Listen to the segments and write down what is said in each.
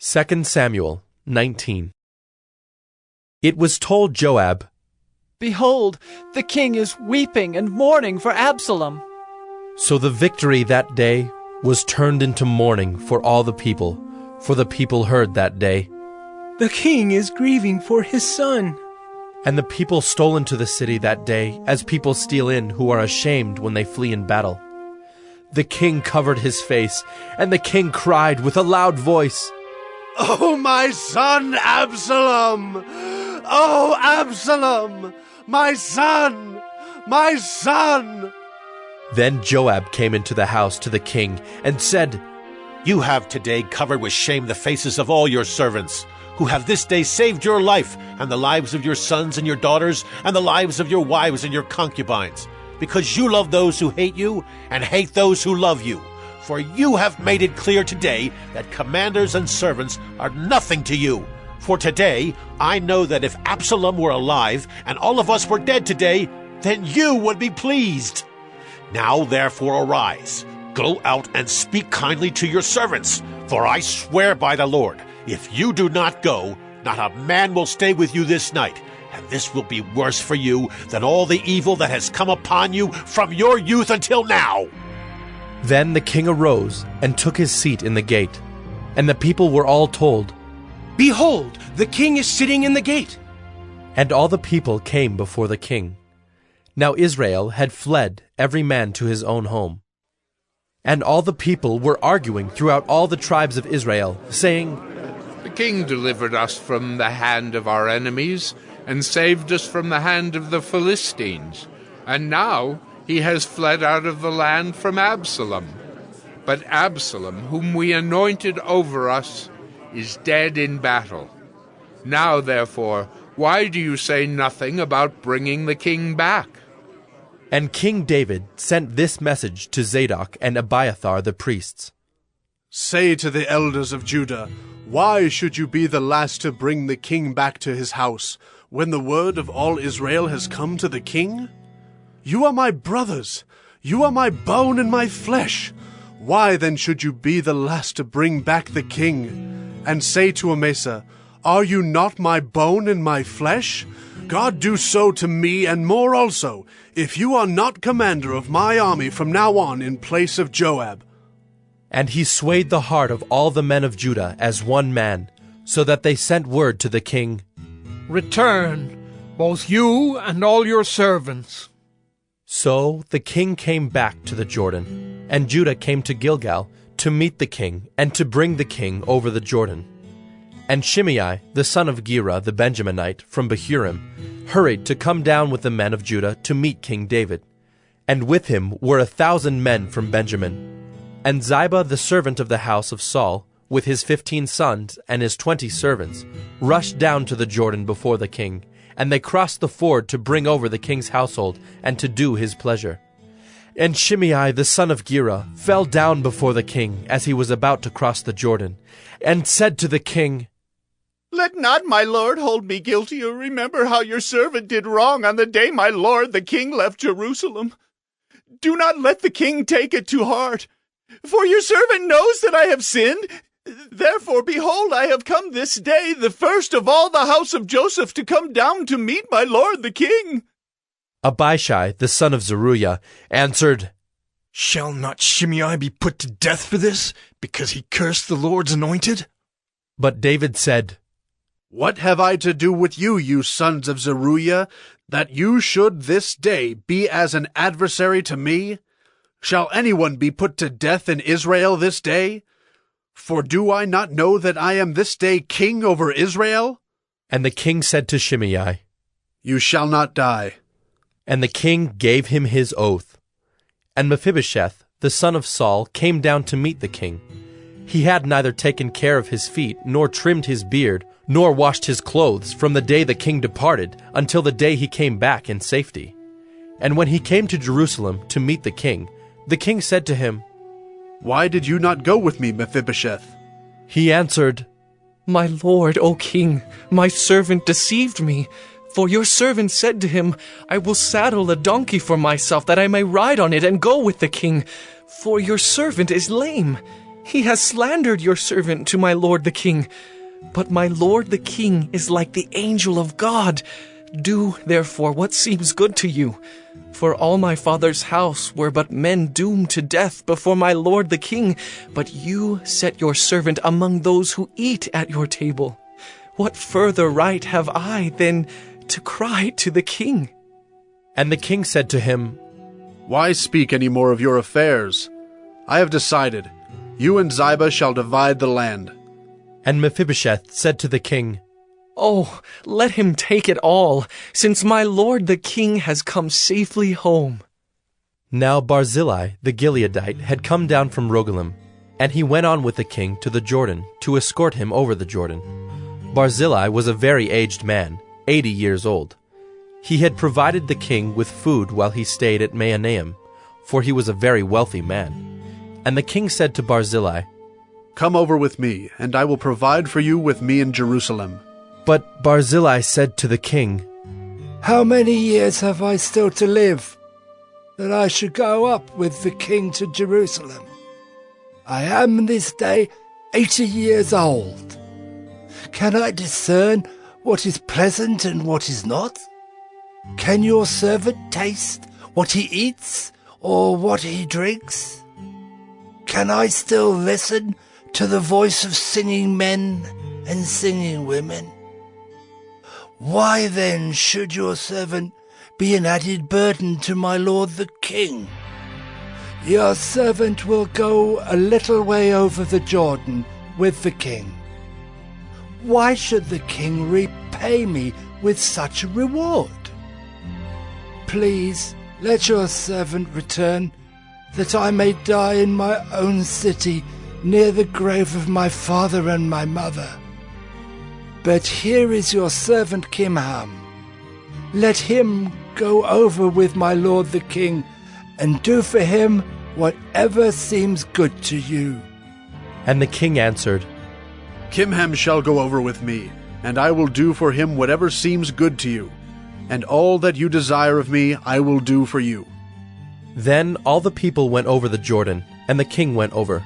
2 Samuel 19. It was told Joab, "Behold, the king is weeping and mourning for Absalom." So the victory that day was turned into mourning for all the people, for the people heard that day. "The king is grieving for his son." And the people stole into the city that day, as people steal in who are ashamed when they flee in battle. The king covered his face, and the king cried with a loud voice, "Oh, my son Absalom! Oh, Absalom! My son! My son!" Then Joab came into the house to the king and said, "You have today covered with shame the faces of all your servants, who have this day saved your life and the lives of your sons and your daughters and the lives of your wives and your concubines, because you love those who hate you and hate those who love you. For you have made it clear today that commanders and servants are nothing to you. For today I know that if Absalom were alive and all of us were dead today, then you would be pleased. Now therefore arise, go out and speak kindly to your servants, for I swear by the Lord, if you do not go, not a man will stay with you this night, and this will be worse for you than all the evil that has come upon you from your youth until now." Then the king arose and took his seat in the gate, and the people were all told, "Behold, the king is sitting in the gate." and all the people came before the king. Now Israel had fled, every man to his own home. And all the people were arguing throughout all the tribes of Israel, saying, "The king delivered us from the hand of our enemies, and saved us from the hand of the Philistines. And now he has fled out of the land from Absalom. But Absalom, whom we anointed over us, is dead in battle. Now, therefore, why do you say nothing about bringing the king back?" And King David sent this message to Zadok and Abiathar the priests. "Say to the elders of Judah, why should you be the last to bring the king back to his house, when the word of all Israel has come to the king? You are my brothers, you are my bone and my flesh. Why then should you be the last to bring back the king? And say to Amasa, are you not my bone and my flesh? God do so to me and more also, if you are not commander of my army from now on in place of Joab." And he swayed the heart of all the men of Judah as one man, so that they sent word to the king, "Return, both you and all your servants." So the king came back to the Jordan, and Judah came to Gilgal to meet the king and to bring the king over the Jordan. And Shimei, the son of Gera the Benjaminite from Bahurim, hurried to come down with the men of Judah to meet King David. And with him were 1,000 men from Benjamin. And Ziba the servant of the house of Saul, with his 15 sons and his 20 servants, rushed down to the Jordan before the king, and they crossed the ford to bring over the king's household and to do his pleasure. And Shimei the son of Gera fell down before the king as he was about to cross the Jordan, and said to the king, "Let not my lord hold me guilty, or remember how your servant did wrong on the day my lord the king left Jerusalem. Do not let the king take it to heart, for your servant knows that I have sinned. Therefore, behold, I have come this day, the first of all the house of Joseph, to come down to meet my lord the king." Abishai the son of Zeruiah answered, "Shall not Shimei be put to death for this, because he cursed the Lord's anointed?" But David said, "What have I to do with you, you sons of Zeruiah, that you should this day be as an adversary to me? Shall anyone be put to death in Israel this day? For do I not know that I am this day king over Israel?" And the king said to Shimei, "You shall not die." And the king gave him his oath. And Mephibosheth, the son of Saul, came down to meet the king. He had neither taken care of his feet, nor trimmed his beard, nor washed his clothes from the day the king departed until the day he came back in safety. And when he came to Jerusalem to meet the king said to him, "Why did you not go with me, Mephibosheth?" He answered, "My lord, O king, my servant deceived me. For your servant said to him, I will saddle a donkey for myself, that I may ride on it and go with the king. For your servant is lame. He has slandered your servant to my lord the king. But my lord the king is like the angel of God. Do, therefore, what seems good to you. For all my father's house were but men doomed to death before my lord the king, but you set your servant among those who eat at your table. What further right have I than to cry to the king?" And the king said to him, "Why speak any more of your affairs? I have decided. You and Ziba shall divide the land." And Mephibosheth said to the king, "Oh, let him take it all, since my lord the king has come safely home." Now Barzillai the Gileadite had come down from Rogelim, and he went on with the king to the Jordan to escort him over the Jordan. Barzillai was a very aged man, 80 years old. He had provided the king with food while he stayed at Mahanaim, for he was a very wealthy man. And the king said to Barzillai, "Come over with me, and I will provide for you with me in Jerusalem." But Barzillai said to the king, "How many years have I still to live, that I should go up with the king to Jerusalem? I am this day 80 years old. Can I discern what is pleasant and what is not? Can your servant taste what he eats or what he drinks? Can I still listen to the voice of singing men and singing women? Why then should your servant be an added burden to my lord the king? Your servant will go a little way over the Jordan with the king. Why should the king repay me with such a reward? Please let your servant return, that I may die in my own city near the grave of my father and my mother. But here is your servant Kimham. Let him go over with my lord the king, and do for him whatever seems good to you." And the king answered, "Kimham shall go over with me, and I will do for him whatever seems good to you. And all that you desire of me I will do for you." Then all the people went over the Jordan, and the king went over.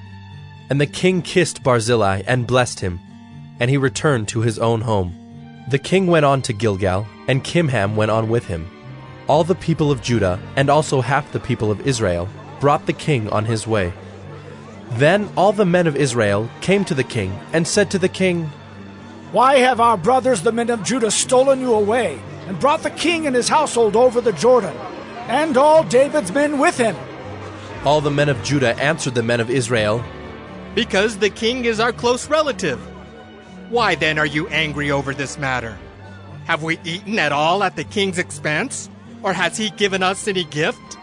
And the king kissed Barzillai and blessed him, and he returned to his own home. The king went on to Gilgal, and Kimham went on with him. All the people of Judah, and also half the people of Israel, brought the king on his way. Then all the men of Israel came to the king, and said to the king, Why have our brothers, the men of Judah, stolen you away, and brought the king and his household over the Jordan, and all David's men with him? All the men of Judah answered the men of Israel, Because the king is our close relative. Why then are you angry over this matter? Have we eaten at all at the king's expense? Or has he given us any gift?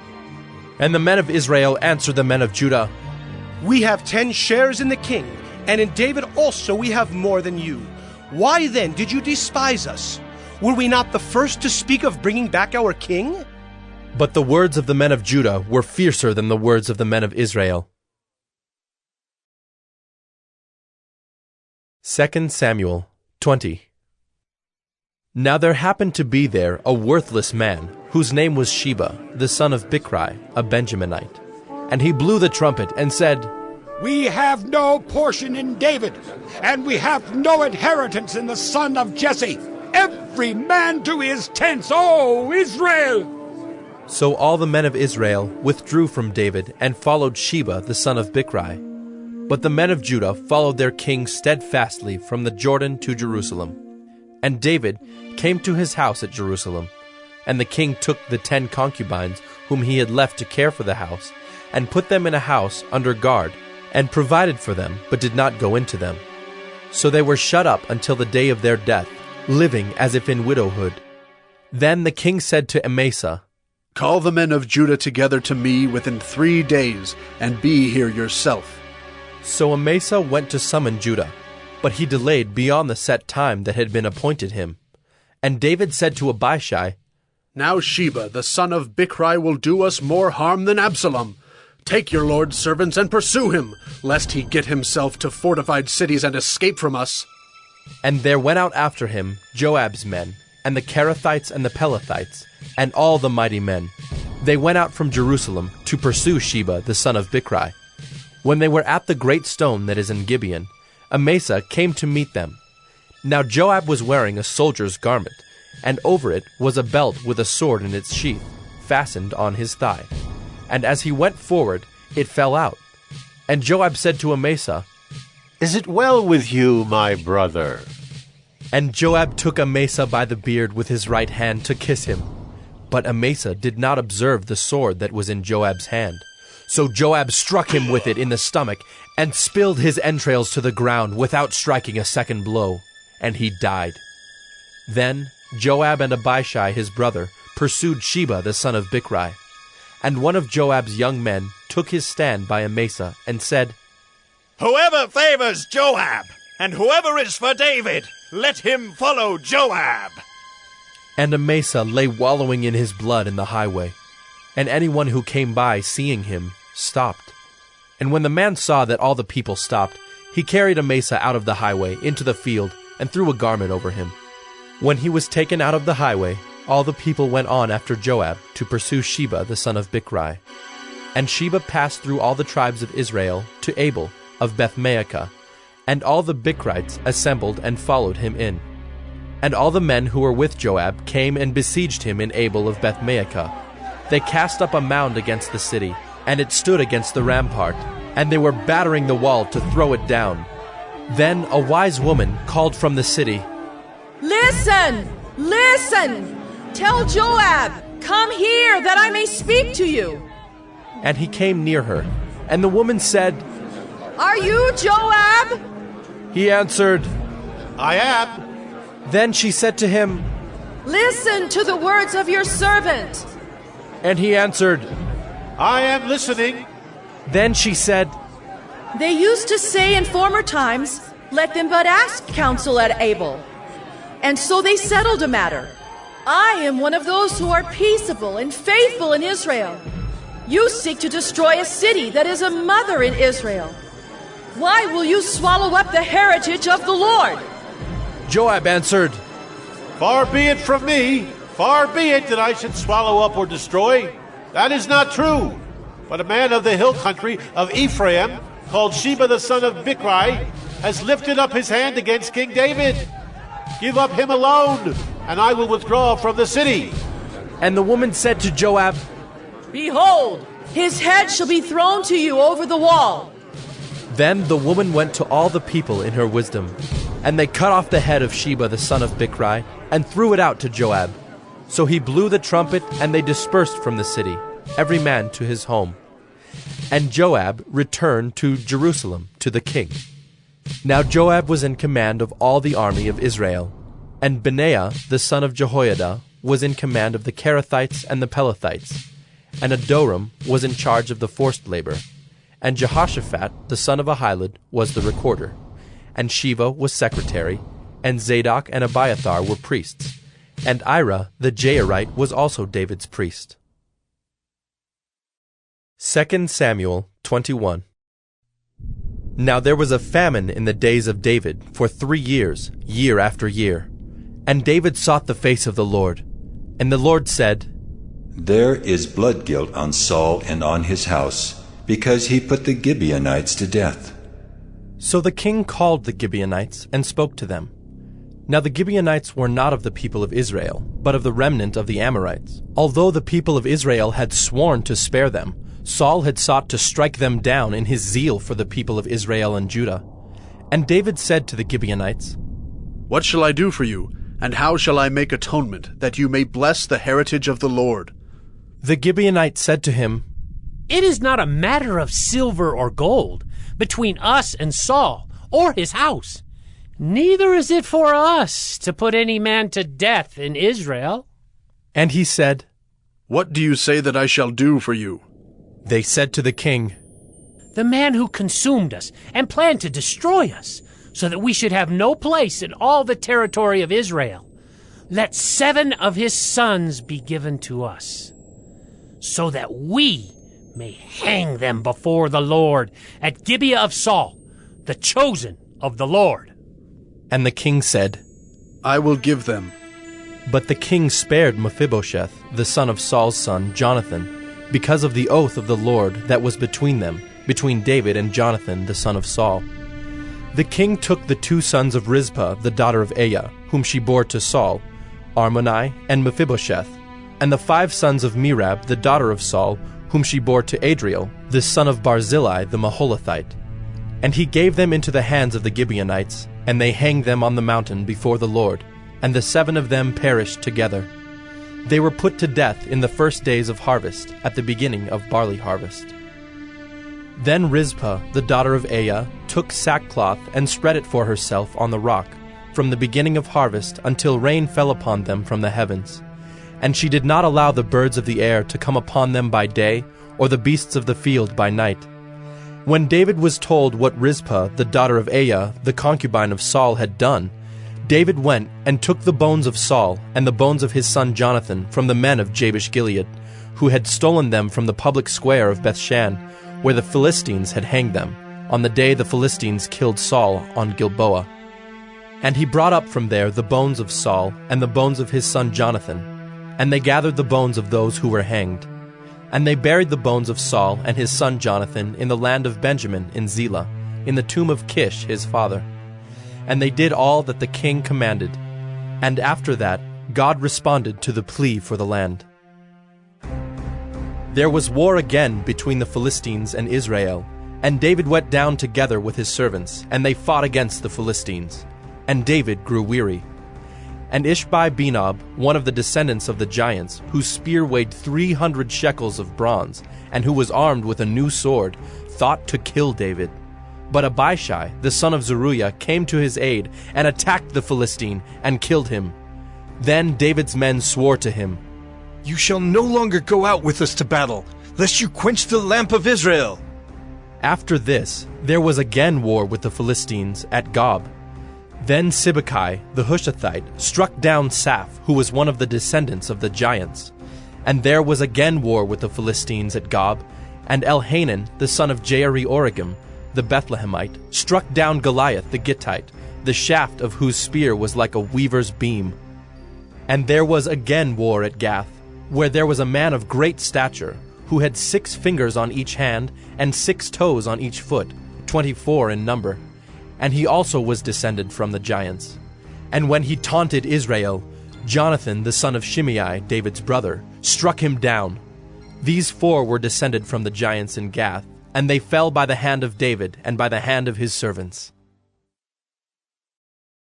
And the men of Israel answered the men of Judah, We have 10 shares in the king, and in David also we have more than you. Why then did you despise us? Were we not the first to speak of bringing back our king? But the words of the men of Judah were fiercer than the words of the men of Israel. 2 Samuel 20. Now there happened to be there a worthless man, whose name was Sheba, the son of Bichri, a Benjaminite. And he blew the trumpet and said, We have no portion in David, and we have no inheritance in the son of Jesse. Every man to his tents, O Israel! So all the men of Israel withdrew from David and followed Sheba, the son of Bichri. But the men of Judah followed their king steadfastly from the Jordan to Jerusalem. And David came to his house at Jerusalem. And the king took the 10 concubines whom he had left to care for the house, and put them in a house under guard, and provided for them, but did not go into them. So they were shut up until the day of their death, living as if in widowhood. Then the king said to Amasa, Call the men of Judah together to me within 3 days, and be here yourself. So Amasa went to summon Judah, but he delayed beyond the set time that had been appointed him. And David said to Abishai, Now Sheba, the son of Bichri, will do us more harm than Absalom. Take your lord's servants and pursue him, lest he get himself to fortified cities and escape from us. And there went out after him Joab's men, and the Kerethites and the Pelethites, and all the mighty men. They went out from Jerusalem to pursue Sheba the son of Bichri. When they were at the great stone that is in Gibeon, Amasa came to meet them. Now Joab was wearing a soldier's garment, and over it was a belt with a sword in its sheath, fastened on his thigh. And as he went forward, it fell out. And Joab said to Amasa, "Is it well with you, my brother?" And Joab took Amasa by the beard with his right hand to kiss him. But Amasa did not observe the sword that was in Joab's hand. So Joab struck him with it in the stomach, and spilled his entrails to the ground without striking a second blow, and he died. Then Joab and Abishai his brother pursued Sheba the son of Bichri. And one of Joab's young men took his stand by Amasa and said, "Whoever favors Joab, and whoever is for David, let him follow Joab." And Amasa lay wallowing in his blood in the highway, and anyone who came by seeing him stopped. And when the man saw that all the people stopped, he carried Amasa out of the highway into the field and threw a garment over him. When he was taken out of the highway, all the people went on after Joab to pursue Sheba the son of Bichri. And Sheba passed through all the tribes of Israel to Abel of Beth-maachah, and all the Bichrites assembled and followed him in. And all the men who were with Joab came and besieged him in Abel of Beth-maachah. They cast up a mound against the city, and it stood against the rampart, and they were battering the wall to throw it down. Then a wise woman called from the city, "Listen! Listen! Tell Joab, come here, that I may speak to you." And he came near her, and the woman said, "Are you Joab?" He answered, "I am." Then she said to him, "Listen to the words of your servant." And he answered, "I am listening." Then she said, "They used to say in former times, 'Let them but ask counsel at Abel.' And so they settled a matter. I am one of those who are peaceable and faithful in Israel. You seek to destroy a city that is a mother in Israel. Why will you swallow up the heritage of the Lord?" Joab answered, "Far be it from me, far be it that I should swallow up or destroy. That is not true. But a man of the hill country of Ephraim, called Sheba the son of Bichri, has lifted up his hand against King David. Give up him alone, and I will withdraw from the city." And the woman said to Joab, "Behold, his head shall be thrown to you over the wall." Then the woman went to all the people in her wisdom, and they cut off the head of Sheba the son of Bichri, and threw it out to Joab. So he blew the trumpet, and they dispersed from the city, every man to his home. And Joab returned to Jerusalem to the king. Now Joab was in command of all the army of Israel, and Benaiah the son of Jehoiada was in command of the Kerethites and the Pelethites, and Adoram was in charge of the forced labor, and Jehoshaphat the son of Ahilud was the recorder, and Sheva was secretary, and Zadok and Abiathar were priests, and Ira the Jairite was also David's priest. 2 Samuel 21. Now there was a famine in the days of David for 3 years, year after year. And David sought the face of the Lord. And the Lord said, "There is blood guilt on Saul and on his house, because he put the Gibeonites to death." So the king called the Gibeonites and spoke to them. Now the Gibeonites were not of the people of Israel, but of the remnant of the Amorites. Although the people of Israel had sworn to spare them, Saul had sought to strike them down in his zeal for the people of Israel and Judah. And David said to the Gibeonites, "What shall I do for you, and how shall I make atonement, that you may bless the heritage of the Lord?" The Gibeonites said to him, "It is not a matter of silver or gold between us and Saul or his house. Neither is it for us to put any man to death in Israel." And he said, "What do you say that I shall do for you?" They said to the king, "The man who consumed us and planned to destroy us, so that we should have no place in all the territory of Israel. Let 7 of his sons be given to us, so that we may hang them before the Lord at Gibeah of Saul, the chosen of the Lord." And the king said, "I will give them." But the king spared Mephibosheth, the son of Saul's son, Jonathan, because of the oath of the Lord that was between them, between David and Jonathan the son of Saul. The king took the 2 sons of Rizpah the daughter of Aiah, whom she bore to Saul, Armonai and Mephibosheth, and the 5 sons of Merab the daughter of Saul, whom she bore to Adriel, the son of Barzillai the Maholathite. And he gave them into the hands of the Gibeonites, and they hanged them on the mountain before the Lord, and the 7 of them perished together. They were put to death in the first days of harvest, at the beginning of barley harvest. Then Rizpah the daughter of Aiah took sackcloth and spread it for herself on the rock, from the beginning of harvest until rain fell upon them from the heavens. And she did not allow the birds of the air to come upon them by day, or the beasts of the field by night. When David was told what Rizpah the daughter of Aiah, the concubine of Saul, had done, David went and took the bones of Saul and the bones of his son Jonathan from the men of Jabesh-Gilead, who had stolen them from the public square of Bethshan, where the Philistines had hanged them, on the day the Philistines killed Saul on Gilboa. And he brought up from there the bones of Saul and the bones of his son Jonathan, and they gathered the bones of those who were hanged. And they buried the bones of Saul and his son Jonathan in the land of Benjamin in Zelah, in the tomb of Kish his father. And they did all that the king commanded. And after that, God responded to the plea for the land. There was war again between the Philistines and Israel, and David went down together with his servants, and they fought against the Philistines. And David grew weary. And Ishbi-Benob, one of the descendants of the giants, whose spear weighed 300 shekels of bronze, and who was armed with a new sword, thought to kill David. But Abishai, the son of Zeruiah, came to his aid, and attacked the Philistine, and killed him. Then David's men swore to him, "You shall no longer go out with us to battle, lest you quench the lamp of Israel." After this, there was again war with the Philistines at Gob. Then Sibbecai the Hushathite struck down Saph, who was one of the descendants of the giants. And there was again war with the Philistines at Gob, and Elhanan the son of Jaare-Oregim, the Bethlehemite, struck down Goliath the Gittite, the shaft of whose spear was like a weaver's beam. And there was again war at Gath, where there was a man of great stature, who had 6 fingers on each hand and 6 toes on each foot, 24 in number. And he also was descended from the giants. And when he taunted Israel, Jonathan the son of Shimei, David's brother, struck him down. These 4 were descended from the giants in Gath, and they fell by the hand of David and by the hand of his servants.